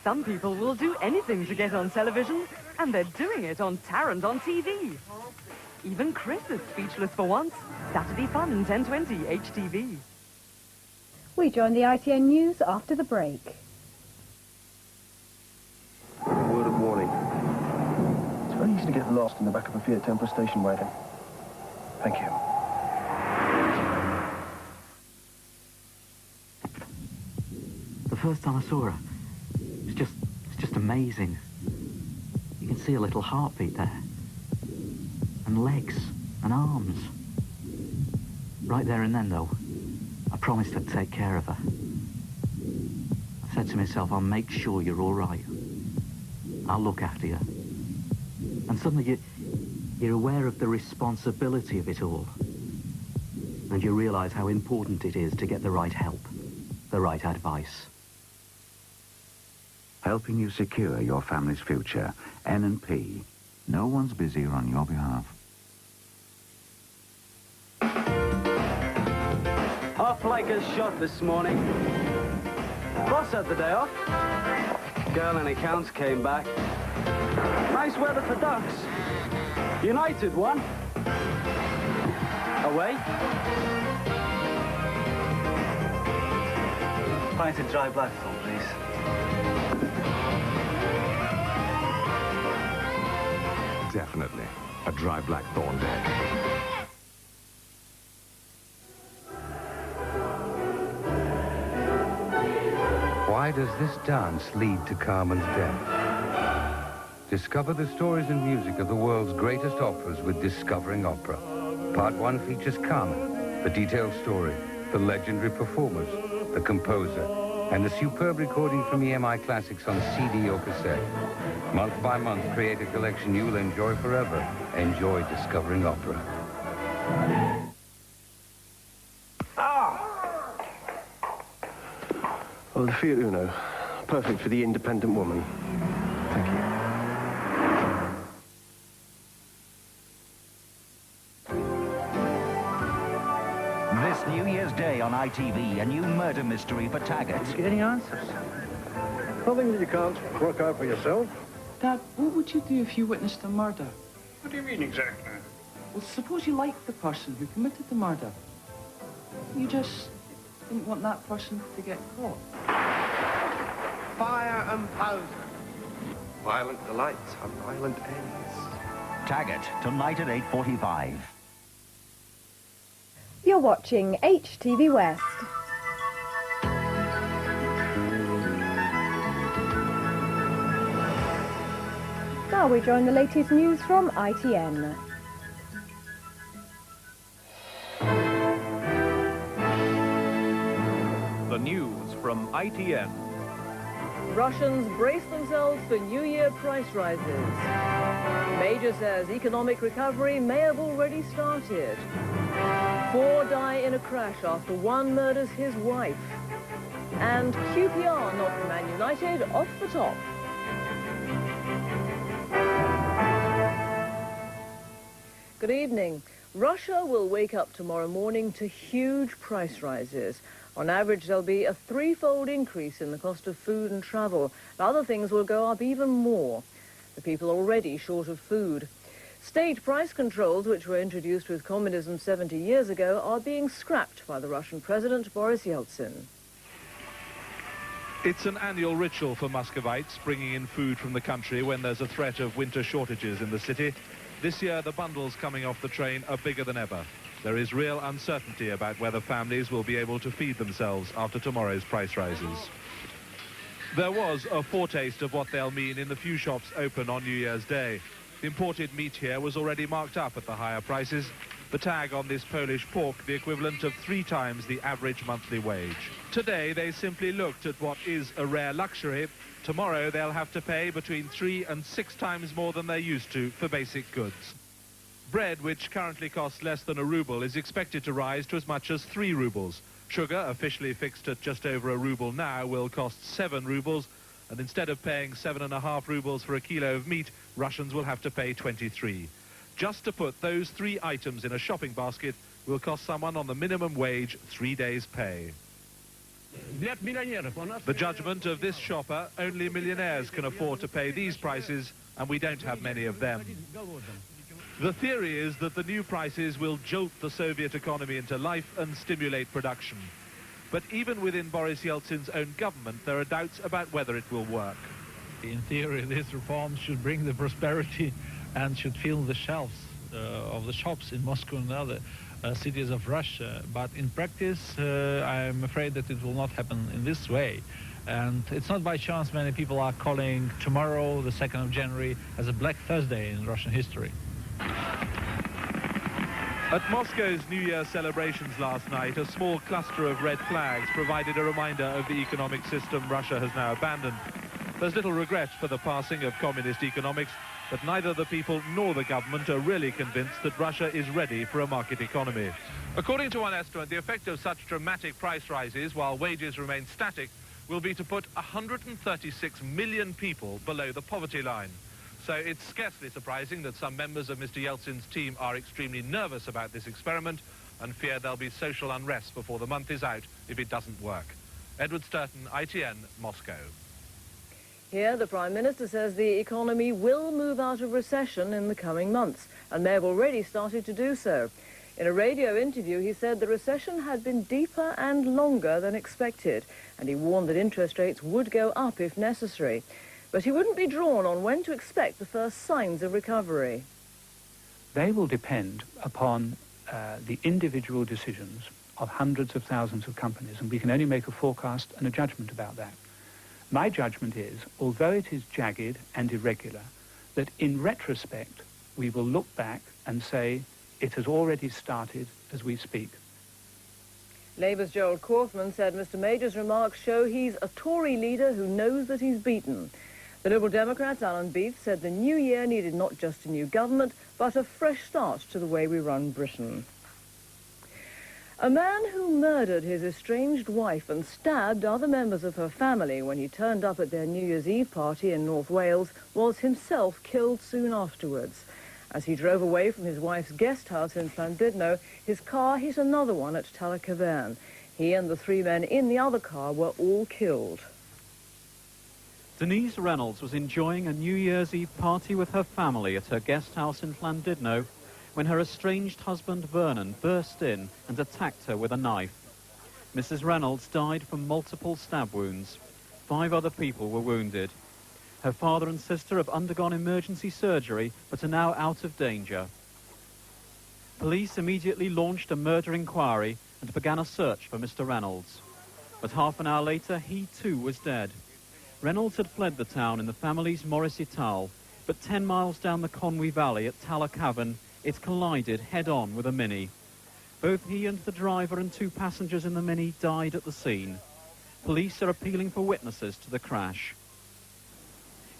Some people will do anything to get on television, and they're doing it on Tarrant on TV. Even Chris is speechless for once. Saturday Fun in 1020 HTV. We join the ITN News after the break. Word of warning. It's very easy to get lost in the back of a Fiat Tempra station wagon. Thank you. The first time I saw her, it's just amazing. You can see a little heartbeat there. And legs and arms. Right there and then, though, I promised I'd take care of her. I said to myself, I'll make sure you're all right. I'll look after you. And suddenly you're aware of the responsibility of it all. And you realise how important it is to get the right help, the right advice. Helping you secure your family's future. N&P. No one's busier on your behalf. Off like a shot this morning. Boss had the day off. Girl in accounts came back. Nice weather for ducks. United won. Away. Pint of dry Blackthorn, please. Definitely a dry Blackthorn day. Why does this dance lead to Carmen's death? Discover the stories and music of the world's greatest operas with Discovering Opera. Part 1 features Carmen, the detailed story, the legendary performers, the composer, and the superb recording from EMI Classics on CD or cassette. Month by month, create a collection you'll enjoy forever. Enjoy Discovering Opera. Oh, the Fiat Uno. Perfect for the independent woman. Thank you. This New Year's Day on ITV, a new murder mystery for Taggart. Did you get any answers? Nothing that you can't work out for yourself. Dad, what would you do if you witnessed a murder? What do you mean exactly? Well, suppose you liked the person who committed the murder. You just didn't want that person to get caught. Fire and powder. Violent delights have violent ends. Taggart, tonight at 8:45. You're watching HTV West. Now we join the latest news from ITN. The news from ITN. Russians brace themselves for New Year price rises. Major says economic recovery may have already started. 4 die in a crash after one murders his wife. And QPR knocked Man United off the top. Good evening. Russia will wake up tomorrow morning to huge price rises. On average, there'll be a 3-fold increase in the cost of food and travel. Other things will go up even more. The people are already short of food. State price controls, which were introduced with communism 70 years ago, are being scrapped by the Russian President Boris Yeltsin. It's an annual ritual for Muscovites, bringing in food from the country when there's a threat of winter shortages in the city. This year, the bundles coming off the train are bigger than ever. There is real uncertainty about whether families will be able to feed themselves after tomorrow's price rises. There was a foretaste of what they'll mean in the few shops open on New Year's Day. Imported meat here was already marked up at the higher prices. The tag on this Polish pork, the equivalent of 3 times the average monthly wage. Today, they simply looked at what is a rare luxury. Tomorrow, they'll have to pay between 3 and 6 times more than they're used to for basic goods. Bread, which currently costs less than a ruble, is expected to rise to as much as 3 rubles. Sugar, officially fixed at just over a ruble now, will cost 7 rubles. And instead of paying 7.5 rubles for a kilo of meat, Russians will have to pay 23. Just to put those 3 items in a shopping basket will cost someone on the minimum wage 3 days' pay. The judgment of this shopper: only millionaires can afford to pay these prices, and we don't have many of them. The theory is that the new prices will jolt the Soviet economy into life and stimulate production. But even within Boris Yeltsin's own government, there are doubts about whether it will work. In theory, these reforms should bring the prosperity and should fill the shelves of the shops in Moscow and other cities of Russia. But in practice, I'm afraid that it will not happen in this way. And it's not by chance many people are calling tomorrow, the 2nd of January, as a Black Thursday in Russian history. At Moscow's New Year celebrations last night, a small cluster of red flags provided a reminder of the economic system Russia has now abandoned. There's little regret for the passing of communist economics, but neither the people nor the government are really convinced that Russia is ready for a market economy. According to one estimate, the effect of such dramatic price rises while wages remain static will be to put 136 million people below the poverty line. So it's scarcely surprising that some members of Mr. Yeltsin's team are extremely nervous about this experiment and fear there'll be social unrest before the month is out if it doesn't work. Edward Sturton, ITN, Moscow. Here, the Prime Minister says the economy will move out of recession in the coming months, and they have already started to do so. In a radio interview, he said the recession had been deeper and longer than expected, and he warned that interest rates would go up if necessary. But he wouldn't be drawn on when to expect the first signs of recovery. They will depend upon the individual decisions of hundreds of thousands of companies, and we can only make a forecast and a judgment about that. My judgment is, although it is jagged and irregular, that in retrospect we will look back and say it has already started as we speak. Labour's Gerald Kaufman said Mr Major's remarks show he's a Tory leader who knows that he's beaten. The Liberal Democrats, Alan Beef, said the new year needed not just a new government, but a fresh start to the way we run Britain. A man who murdered his estranged wife and stabbed other members of her family when he turned up at their New Year's Eve party in North Wales was himself killed soon afterwards. As he drove away from his wife's guest house in Llandudno, his car hit another one at Taggart. He and the 3 men in the other car were all killed. Denise Reynolds was enjoying a New Year's Eve party with her family at her guest house in Llandudno when her estranged husband Vernon burst in and attacked her with a knife. Mrs. Reynolds died from multiple stab wounds. 5 other people were wounded. Her father and sister have undergone emergency surgery but are now out of danger. Police immediately launched a murder inquiry and began a search for Mr. Reynolds. But half an hour later, he too was dead. Reynolds had fled the town in the family's Morris Tal, but 10 miles down the Conwy Valley at Taggart, it collided head-on with a Mini. Both he and the driver and 2 passengers in the Mini died at the scene. Police are appealing for witnesses to the crash.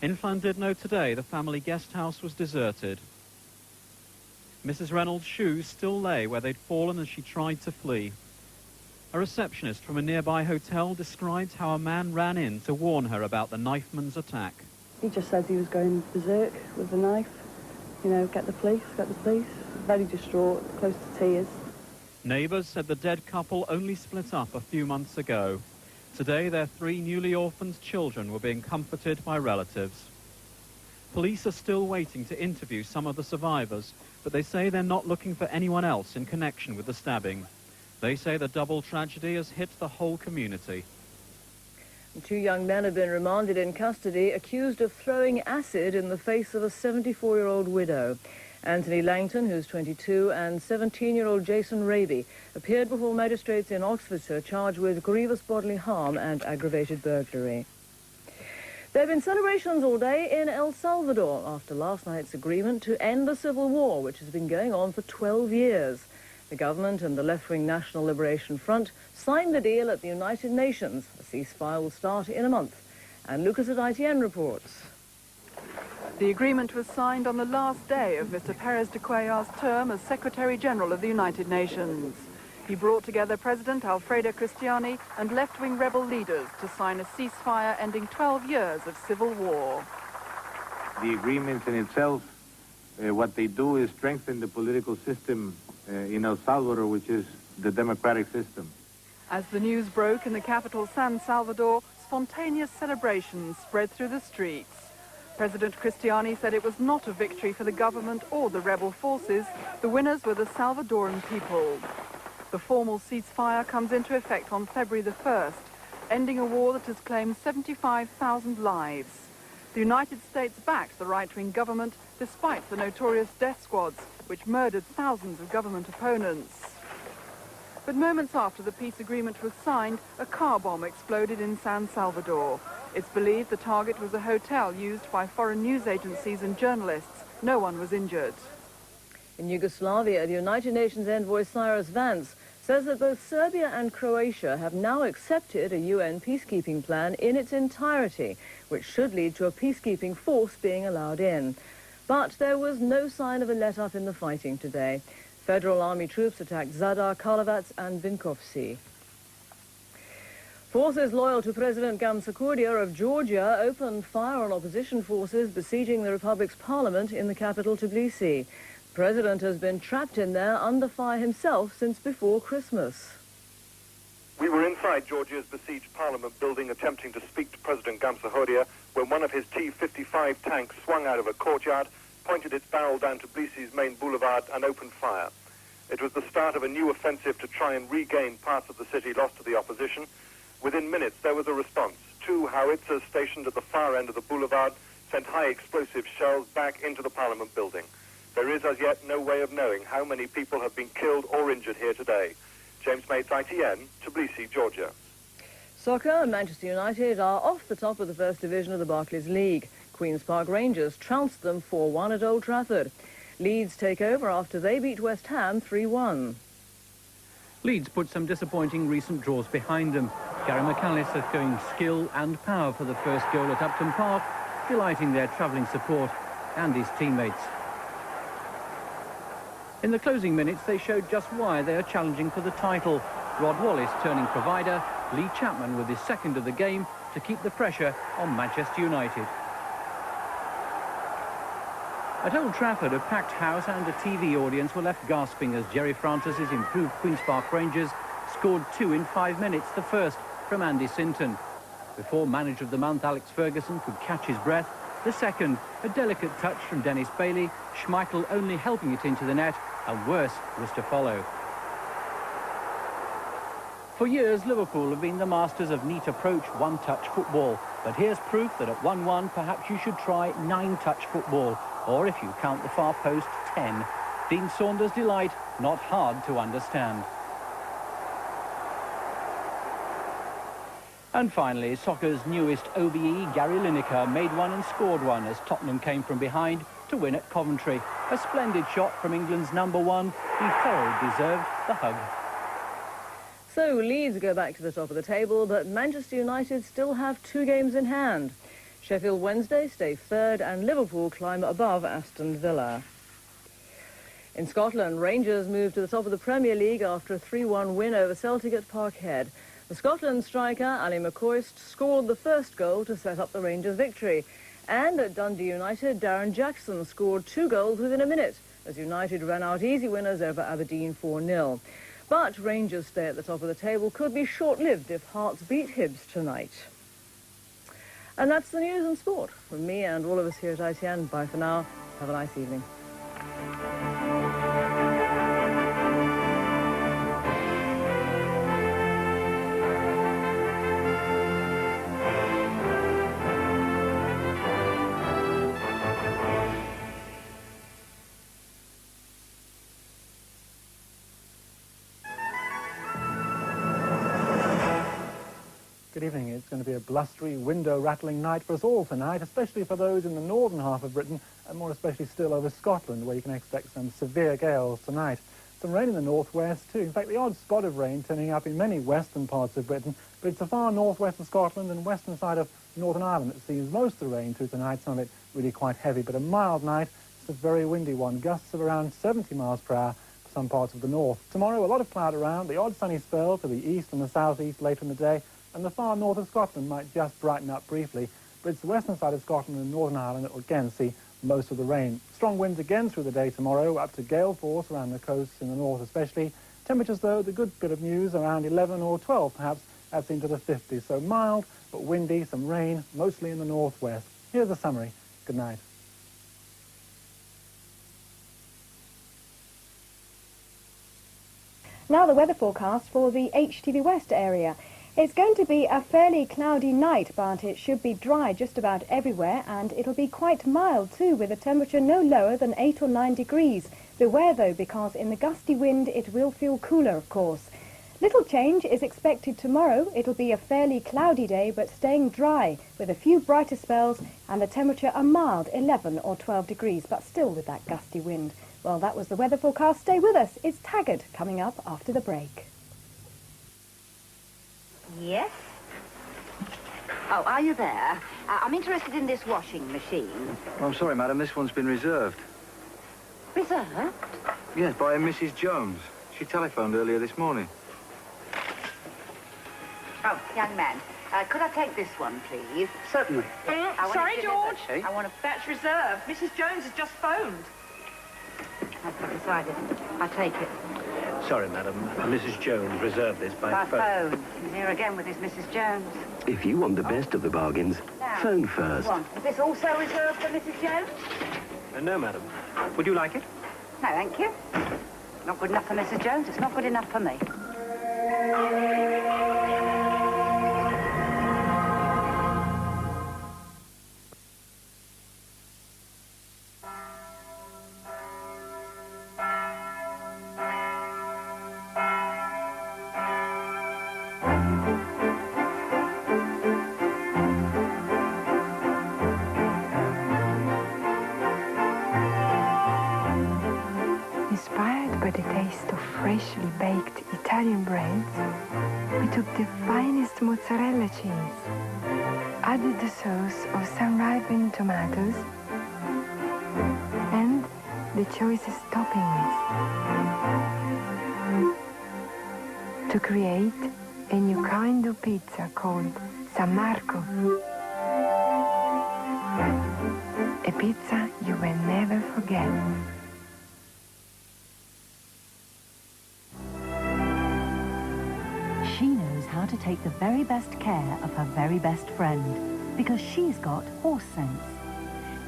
In Llandudno today, the family guest house was deserted. Mrs. Reynolds' shoes still lay where they'd fallen as she tried to flee. A receptionist from a nearby hotel described how a man ran in to warn her about the knifeman's attack. He just says he was going berserk with the knife. You know, get the police. Very distraught, close to tears. Neighbours said the dead couple only split up a few months ago. Today, their 3 newly orphaned children were being comforted by relatives. Police are still waiting to interview some of the survivors, but they say they're not looking for anyone else in connection with the stabbing. They say the double tragedy has hit the whole community. 2 young men have been remanded in custody, accused of throwing acid in the face of a 74-year-old widow. Anthony Langton, who's 22, and 17-year-old Jason Raby appeared before magistrates in Oxfordshire charged with grievous bodily harm and aggravated burglary. There have been celebrations all day in El Salvador after last night's agreement to end the civil war, which has been going on for 12 years. The government and the left-wing National Liberation Front signed the deal at the United Nations. A ceasefire will start in a month. And Lucas at ITN reports. The agreement was signed on the last day of Mr. Pérez de Cuéllar's term as Secretary-General of the United Nations. He brought together President Alfredo Cristiani and left-wing rebel leaders to sign a ceasefire ending 12 years of civil war. The agreements in itself, what they do is strengthen the political system in El Salvador, which is the democratic system. As the news broke in the capital San Salvador, spontaneous celebrations spread through the streets. President Cristiani said it was not a victory for the government or the rebel forces. The winners were the Salvadoran people. The formal ceasefire comes into effect on February the 1st, ending a war that has claimed 75,000 lives. The United States backed the right-wing government despite the notorious death squads, which murdered thousands of government opponents. But moments after the peace agreement was signed, a car bomb exploded in San Salvador. It's believed the target was a hotel used by foreign news agencies and journalists. No one was injured. In Yugoslavia, the United Nations envoy Cyrus Vance says that both Serbia and Croatia have now accepted a UN peacekeeping plan in its entirety, which should lead to a peacekeeping force being allowed in. But there was no sign of a let-up in the fighting today. Federal Army troops attacked Zadar, Karlovac and Vinkovci. Forces loyal to President Gamsakhurdia of Georgia opened fire on opposition forces besieging the Republic's parliament in the capital Tbilisi. The president has been trapped in there under fire himself since before Christmas. We were inside Georgia's besieged parliament building attempting to speak to President Gamsakhurdia when one of his T-55 tanks swung out of a courtyard, pointed its barrel down Tbilisi's main boulevard and opened fire. It was the start of a new offensive to try and regain parts of the city lost to the opposition. Within minutes, there was a response. 2 howitzers stationed at the far end of the boulevard sent high explosive shells back into the parliament building. There is as yet no way of knowing how many people have been killed or injured here today. James Mates, ITN, Tbilisi, Georgia. Soccer, Manchester United are off the top of the First Division of the Barclays League. Queen's Park Rangers trounced them 4-1 at Old Trafford. Leeds take over after they beat West Ham 3-1. Leeds put some disappointing recent draws behind them. Gary McAllister showing skill and power for the first goal at Upton Park, delighting their travelling support and his teammates. In the closing minutes, they showed just why they are challenging for the title. Rod Wallace turning provider, Lee Chapman with his second of the game to keep the pressure on Manchester United. At Old Trafford, a packed house and a TV audience were left gasping as Jerry Francis's improved Queen's Park Rangers scored 2 in 5 minutes, the first from Andy Sinton. Before Manager of the Month Alex Ferguson could catch his breath, the second, a delicate touch from Dennis Bailey, Schmeichel only helping it into the net, and worse was to follow. For years, Liverpool have been the masters of neat approach, one-touch football. But here's proof that at 1-1, perhaps you should try 9-touch football, or if you count the far post, 10. Dean Saunders' delight, not hard to understand. And finally, soccer's newest OBE, Gary Lineker, made one and scored one as Tottenham came from behind to win at Coventry. A splendid shot from England's #1. He thoroughly deserved the hug. So Leeds go back to the top of the table, but Manchester United still have 2 games in hand. Sheffield Wednesday stay third and Liverpool climb above Aston Villa. In Scotland, Rangers move to the top of the Premier League after a 3-1 win over Celtic at Parkhead. The Scotland striker, Ali McCoist, scored the first goal to set up the Rangers' victory. And at Dundee United, Darren Jackson scored 2 goals within a minute as United ran out easy winners over Aberdeen 4-0. But Rangers stay at the top of the table could be short-lived if Hearts beat Hibs tonight. And that's the news and sport. From me and all of us here at ITN, bye for now. Have a nice evening. Good evening. It's going to be a blustery, window-rattling night for us all tonight, especially for those in the northern half of Britain, and more especially still over Scotland, where you can expect some severe gales tonight. Some rain in the northwest, too. In fact, the odd spot of rain turning up in many western parts of Britain, but it's the far northwest of Scotland and western side of Northern Ireland that sees most of the rain through tonight, some of it really quite heavy, but a mild night. It's a very windy one, gusts of around 70 miles per hour for some parts of the north. Tomorrow, a lot of cloud around, the odd sunny spell to the east and the southeast later in the day, and the far north of Scotland might just brighten up briefly, but it's the western side of Scotland and Northern Ireland that will again see most of the rain. Strong winds again through the day tomorrow, up to gale force around the coasts in the north especially, Temperatures, though, the good bit of news, around 11 or 12, perhaps, that's into the 50s. So mild, but windy, some rain, mostly in the northwest. Here's the summary. Good night. Now the weather forecast for the HTV West area. It's going to be a fairly cloudy night, but it should be dry just about everywhere, and it'll be quite mild too, with a temperature no lower than 8 or 9 degrees. Beware though, because in the gusty wind it will feel cooler, of course. Little change is expected tomorrow. It'll be a fairly cloudy day, but staying dry, with a few brighter spells, and the temperature a mild 11 or 12 degrees, but still with that gusty wind. Well, that was the weather forecast. Stay with us. It's Taggart coming up after the break. Yes? Oh, are you there? I'm interested in this washing machine. I'm sorry, madam. This one's been reserved. Reserved? Yes, by a Mrs. Jones. She telephoned earlier this morning. Oh, young man, could I take this one, please? Certainly. Sorry, George. I want to... That's reserved. Mrs. Jones has just phoned. I've decided. I'll take it. Sorry, madam. Mrs. Jones reserved this by phone. He's here again with his Mrs. Jones. If you want the best of the bargains, phone first. Is this also reserved for Mrs. Jones? No, madam. Would you like it? No, thank you. Not good enough for Mrs. Jones. It's not good enough for me. Inspired by the taste of freshly baked Italian breads, we took the finest mozzarella cheese, added the sauce of sun-ripened tomatoes, and the choicest toppings to create a new kind of pizza called San Marco. A pizza you will never forget. She knows how to take the very best care of her very best friend, because she's got Horse Sense.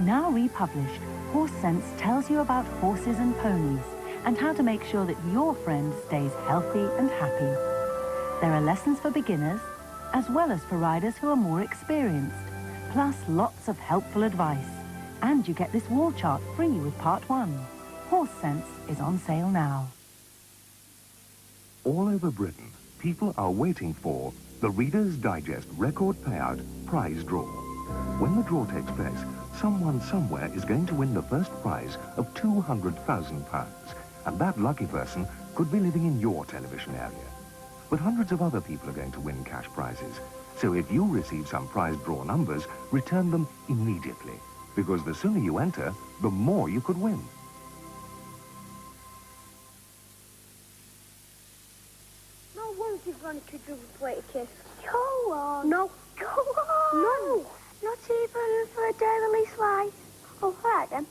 Now republished, Horse Sense tells you about horses and ponies, and how to make sure that your friend stays healthy and happy. There are lessons for beginners, as well as for riders who are more experienced, plus lots of helpful advice. And you get this wall chart free with Part 1. Horse Sense is on sale now. All over Britain, people are waiting for the Reader's Digest record payout prize draw. When the draw takes place, someone somewhere is going to win the first prize of £200,000, and that lucky person could be living in your television area. But hundreds of other people are going to win cash prizes, so if you receive some prize draw numbers, return them immediately, because the sooner you enter, the more you could win. Want to do a play kiss? Go on. No. Go on. No. Not even for a dairy slice. Oh, all right then.